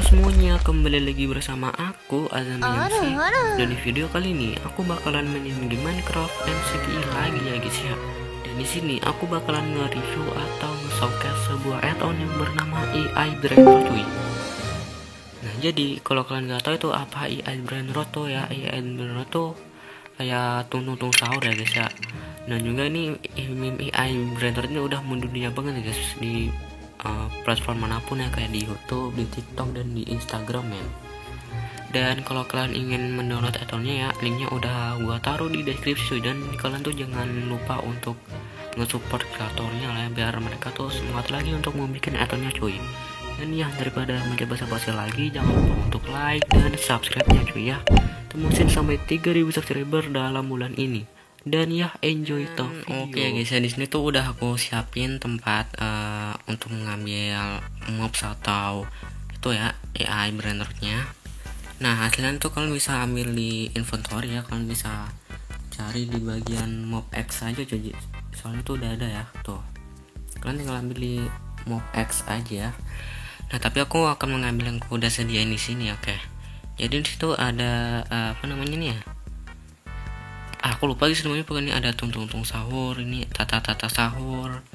semuanya, kembali lagi bersama aku Azam MC. Dan di video kali ini aku bakalan mainin game Minecraft MCPI lagi ya guys ya. Dan di sini aku bakalan nge-review atau nge-showcase sebuah add-on yang bernama AI Brain cuy. Nah jadi kalau kalian nggak tahu itu apa AI Brain Roto ya, AI Brain Roto kayak tung sahur ya guys ya. Dan juga ini AI Brain Roto ini udah mendunia banget ya guys di platform manapun ya, kayak di YouTube, di TikTok, dan di Instagram ya. Dan kalau kalian ingin mendownload add-onnya ya, linknya udah gua taruh di deskripsi. Dan kalian tuh jangan lupa untuk nge-support kreatornya lah ya, biar mereka tuh semangat lagi untuk membuat add-onnya cuy. Dan ya daripada mencoba basa-basi lagi, jangan lupa untuk like dan subscribe-nya cuy ya. Temusin sampai 3000 subscriber dalam bulan ini. Dan ya enjoy the video. Oke guys ya, di sini tuh udah aku siapin tempat untuk mengambil mobs atau itu ya AI Brainrotnya. Nah hasilnya tuh kalian bisa ambil di inventory ya, kalian bisa cari di bagian mob X aja cuy. Soalnya tuh udah ada ya tuh. Kalian tinggal ambil di mob X aja. Nah tapi aku akan mengambil yang udah sediain di sini, oke. Jadi di situ ada apa namanya nih ya? Aku lupa guys namanya, pokoknya ada tung sahur, ini tata sahur,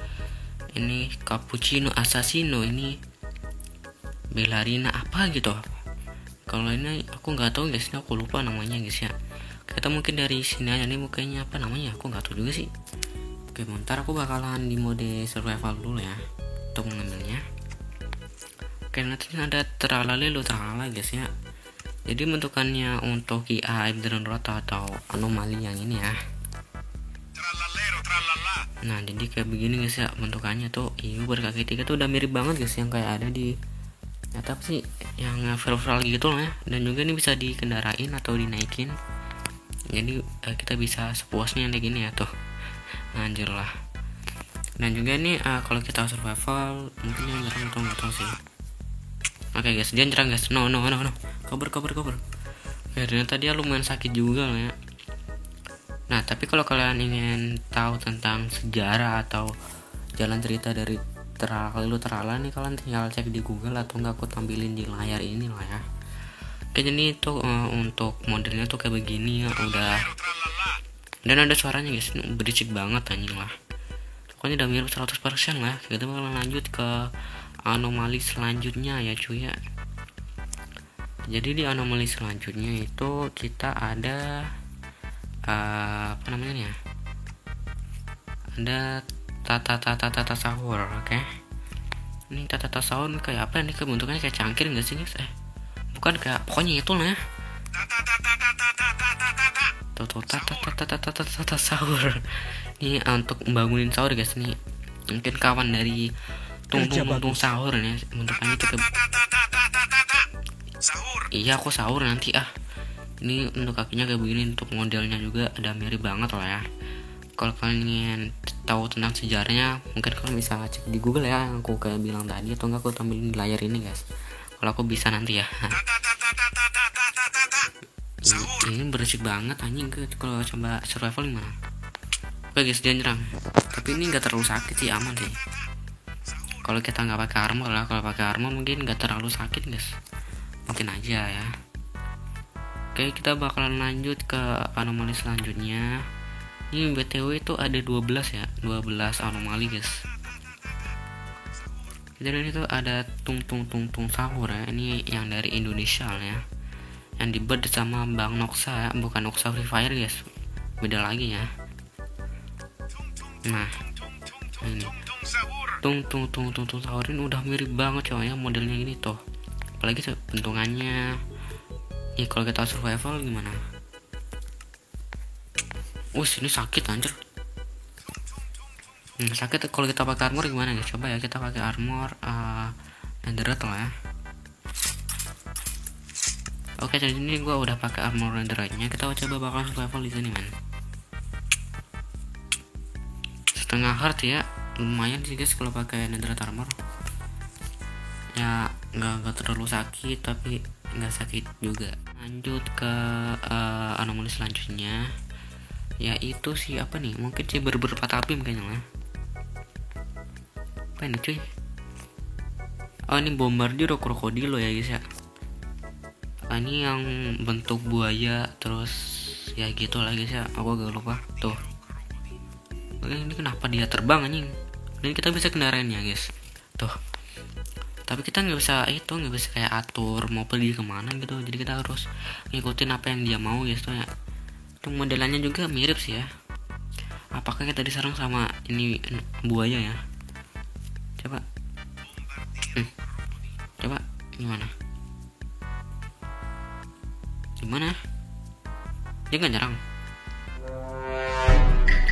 ini cappuccino assassino, ini belarina apa gitu. Kalau ini aku nggak tahu guys, aku lupa namanya guys ya. Kita mungkin dari sini aja nih, mukanya apa namanya aku nggak tahu juga sih. Oke bentar, aku bakalan di mode survival dulu ya untuk mengambilnya. Oke nanti ada terala guys ya. Jadi bentukannya untuk AI Brain Rot atau anomali yang ini ya. Nah jadi kayak begini guys ya bentukannya tuh. Iya berkaki tiga tuh udah mirip banget guys yang kayak ada di apa sih yang viral gitu loh ya. Dan juga ini bisa dikendarain atau dinaikin. Jadi kita bisa sepuasnya kayak gini ya tuh. Anjir lah. Dan juga ini kalau kita survival mungkin yang nyerang atau nggak tahu sih. Oke guys, dia nyerang guys. No. Cover. Ya ternyata dia lumayan sakit juga lah ya. Nah tapi kalau kalian ingin tahu tentang sejarah atau jalan cerita dari terala nih, kalian tinggal cek di Google atau enggak aku tampilin di layar ini lah ya. Oke jadi itu untuk modelnya tuh kayak begini ya udah. Dan ada suaranya guys, berisik banget anjing lah. Pokoknya udah mirip 100% lah. Kita bakal lanjut ke anomali selanjutnya ya cuy ya. Jadi di anomali selanjutnya itu kita ada apa namanya ya, ada tata sahur. Oke. Ini tata sahur kayak apa nih, kebentukannya kayak cangkir nggak sih guys? Bukan, kayak pokoknya itu lah ya. Tata sahur. Ini untuk membangunin sahur guys nih. Mungkin kawan dari tung sahur nih bentukannya itu sahur. Iya aku sahur nanti Ini untuk kakinya kayak begini, untuk modelnya juga ada mirip banget lah ya. Kalau kalian ingin tahu tentang sejarahnya mungkin kalian bisa cek di Google ya, yang aku kayak bilang tadi, atau enggak aku tampilin di layar ini guys. Kalau aku bisa nanti ya. Ini berisik banget anjing, kalau coba survival gimana? Oke guys, dia nyerang. Tapi ini nggak terlalu sakit sih, aman sih. Kalau kita nggak pakai armor lah, kalau pakai armor mungkin nggak terlalu sakit guys. Mungkin aja ya. Oke kita bakalan lanjut ke anomali selanjutnya. Ini BTW itu ada 12 ya, 12 anomali guys. Dan itu ada tung sahur ya. Ini yang dari Indonesia ya, yang dibed sama Bang Noxa ya, bukan Noxa Free Fire guys, beda lagi ya. Nah ini tung sahur ini udah mirip banget coy ya modelnya gini tuh. Apalagi bentukannya ya, kalau kita survival gimana? Ini sakit anjir. Sakit kalau kita pakai armor gimana ya? Coba ya kita pakai armor netherite lah ya. Oke jadi ini gua udah pakai armor netherite-nya. Kita coba bakal survival di sini man. Setengah heart ya, lumayan sih guys kalau pakai netherite armor. Ya nggak terlalu sakit tapi nggak sakit juga. Lanjut ke anomali selanjutnya, yaitu si apa nih, mungkin si berpatapim kayaknya lah. Apa ini cuy? Oh ini bombardier krokodilo ya guys ya. Ini yang bentuk buaya, terus ya gitu lah guys ya, aku agak lupa tuh. Oke, ini kenapa dia terbang anjing? Dan kita bisa kendarainnya guys tuh, tapi kita nggak bisa kayak atur mau pergi kemana gitu, jadi kita harus ngikutin apa yang dia mau guys tuh ya. Tuh modelannya juga mirip sih ya. Apakah kita diserang sama ini buaya ya? Coba coba gimana dia nggak nyerang,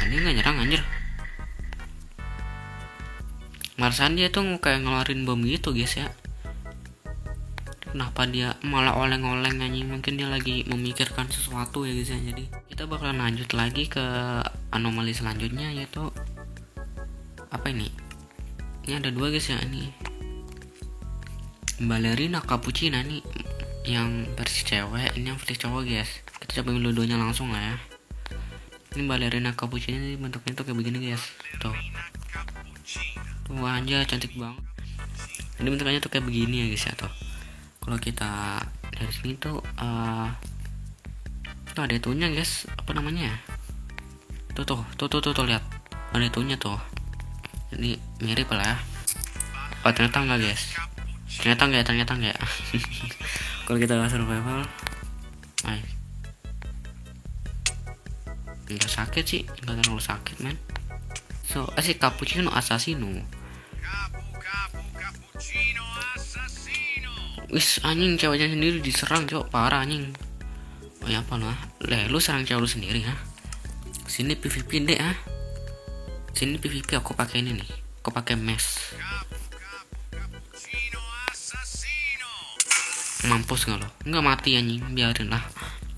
dia nggak nyerang anjir. Malahan dia tuh kayak ngeluarin bom gitu guys ya. Kenapa dia malah oleng-oleng anjing? Mungkin dia lagi memikirkan sesuatu ya guys ya. Jadi kita bakalan lanjut lagi ke anomali selanjutnya, yaitu apa ini? Ini ada dua guys ya, ini Ballerina Cappuccina nih, yang versi cewek, ini yang versi cowok guys. Kita coba dua-duanya langsung lah ya. Ini Ballerina Cappuccina ini bentuknya tuh kayak begini guys. Tuh. Wah anjir cantik banget. Ini bentuknya tuh kayak begini ya guys ya tuh. Kalau kita dari sini tuh tuh ada itunya guys, apa namanya? Tuh lihat. Ada itunya tuh. Ini mirip lah ya. Oh ternyata enggak guys. Ternyata enggak. Kalau kita survival, enggak sakit sih, enggak terlalu sakit men. So, si cappuccino assassino. Wis anjing, ceweknya sendiri diserang cok, parah anjing. Oh ya apa lah, lu serang cewek lu sendiri ha. Sini PVP deh ah. Sini PVP aku pakai ini nih. Aku pakai mesh. Mampus nggak lo? Nggak mati anjing, biarin lah.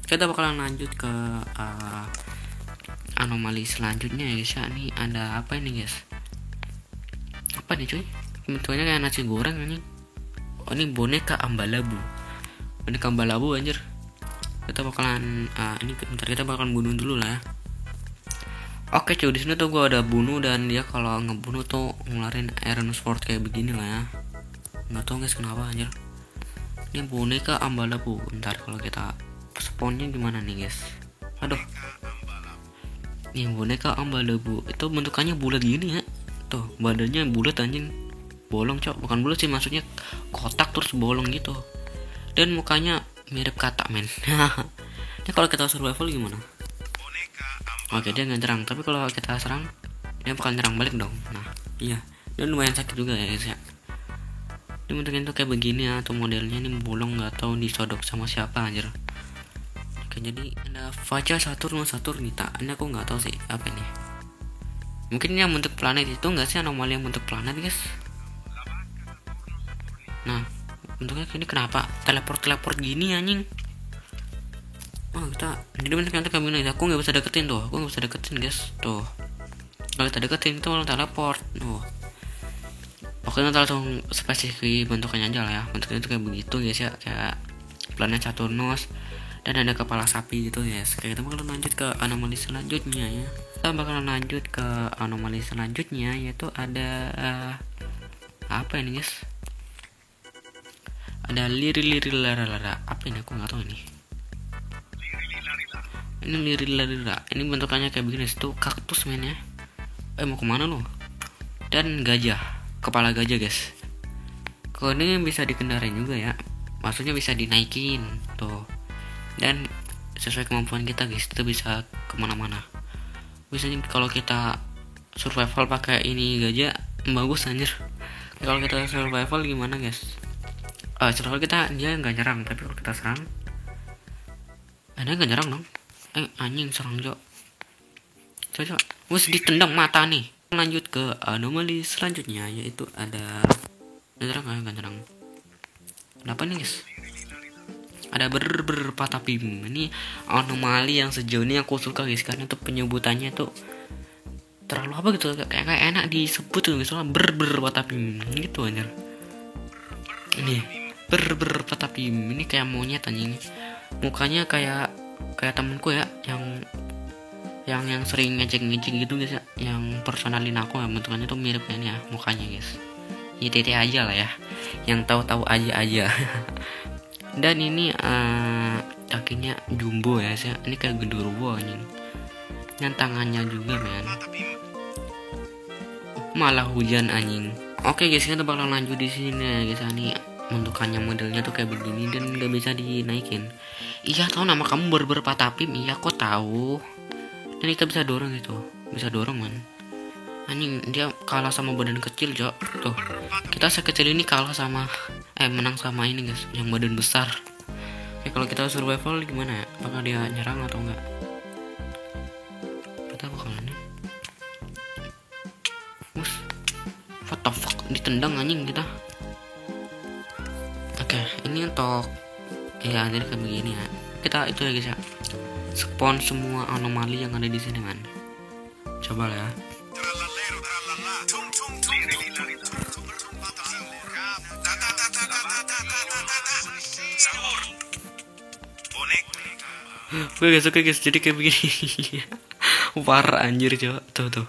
Kita bakalan lanjut ke anomali selanjutnya ya guys ya. Ini ada apa ini guys? Apa nih cuy? Bentuknya kayak nasi goreng anjing. Oh ini boneka ambalabu. Boneka ambalabu anjir. Kita bakalan ini bentar, kita bakalan bunuh dulu lah ya. Oke cuy, di sini tuh gua ada bunuh, dan dia kalau ngebunuh tuh ngeluarin iron sword kayak begini lah ya. Nggak tahu guys kenapa anjir. Ini boneka ambalabu. Bentar, kalau kita spawnnya gimana nih guys? Aduh. Nih boneka ambalabu itu bentukannya bulat gini ya. Tuh badannya bulat anjing. Bolong cok, bukan bulat sih, maksudnya kotak terus bolong gitu. Dan mukanya mirip katak men. Ini kalau kita survival gimana? Oke dia nggak nyerang, tapi kalau kita serang dia bakal nyerang balik dong. Nah iya, dan lumayan sakit juga ya guys ya. Ini bentuknya tuh kayak begini ya, atau modelnya ini bolong, nggak tahu disodok sama siapa anjir. Oke jadi ada Faja Saturnita. Ini aku nggak tahu sih apa ini. Mungkin yang bentuk planet itu nggak sih, anomali yang bentuk planet guys. Nah bentuknya ini kenapa teleport gini anjing? Oh kita jadi bentuknya kayak begini. Aku nggak bisa deketin tuh, guys tuh. Kalau kita deketin itu langsung teleport. Oke kita langsung spesifik bentuknya aja lah ya. Bentuknya itu kayak begitu guys ya, kayak planet Saturnus, dan ada kepala sapi gitu guys. Kita bakalan lanjut ke anomali selanjutnya ya. Yaitu ada apa ini guys? Ada liri lara. Apa ini, aku nggak tahu ini. Ini liri lara. Ini bentukannya kayak begini. Itu kaktus men ya. Mau kemana lo? Dan gajah, kepala gajah guys. Kalau ini bisa dikendarain juga ya. Maksudnya bisa dinaikin tuh. Dan sesuai kemampuan kita guys, itu bisa kemana-mana. Biasanya kalau kita survival pakai ini gajah bagus anjir. Kalau kita survival gimana guys? Survival kita dia nggak nyerang, tapi kalau kita serang dia nggak nyerang dong. Anjing serang jo. Coba wes ditendang mata nih. Lanjut ke anomali selanjutnya, yaitu ada nggak nyerang. Kenapa nih guys? Ada berpatapim. Ini anomali yang sejauh ini aku suka guys, karena tuh penyebutannya tuh terlalu apa gitu, kayak enak disebut tuh, misalnya berpatapim gitu anjir. Ini berpatapim, ini kayak monyet anjing. Mukanya kayak temenku ya, yang sering ngecek gitu guys ya, yang personalin aku ya, bentukannya tuh mirip ini ya mukanya guys. YTT aja lah ya, yang tahu aja. Dan ini kakinya jumbo ya, ini kayak genderuwo anjing. Dan tangannya juga men, malah hujan anjing. Oke guys, kita bakal lanjut di sini ya guys. Nih bentukannya modelnya tuh kayak begini dan nggak bisa dinaikin. Iya tahu nama kamu berpatapim, iya kok tahu. Dan kita bisa dorong gitu, bisa dorong man. Anjing dia kalah sama badan kecil Jo. Tuh kita sekecil ini kalah sama menang sama ini guys yang badan besar. Oke, kalau kita survival gimana ya? Apakah dia nyerang atau enggak? Kita bakalan what the fuck, ditendang anjing kita. Oke, ini untuk ya jadi kayak begini ya. Kita itu ya guys ya, spawn semua anomali yang ada di sini man. Coba lah ya. Oke guys, jadi kayak begini. War anjir coba tuh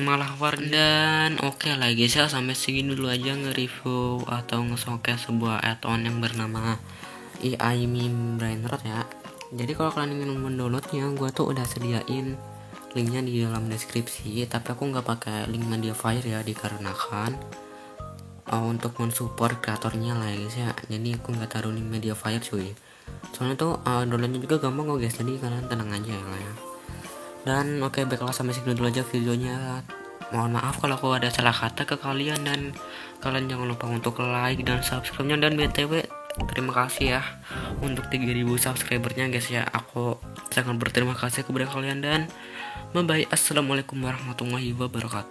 malah war. Dan oke lah guys ya, sampai segini dulu aja nge-review atau nge-showcase sebuah add-on yang bernama AI Meme Brainrot ya. Jadi kalau kalian ingin mendownloadnya, gua tuh udah sediain linknya di dalam deskripsi, tapi aku nggak pakai link Mediafire ya, dikarenakan untuk mensupport kreatornya lah guys ya. Jadi aku nggak taruh link Mediafire cuy, soalnya tuh downloadnya juga gampang kok guys, jadi kalian tenang aja lah ya. Dan oke, baiklah sampai segini dulu aja videonya. Mohon maaf kalau aku ada salah kata ke kalian, dan kalian jangan lupa untuk like dan subscribe-nya. Dan BTW terima kasih ya untuk 3000 subscribernya guys ya. Aku sangat berterima kasih kepada kalian dan bye bye. Assalamualaikum warahmatullahi wabarakatuh.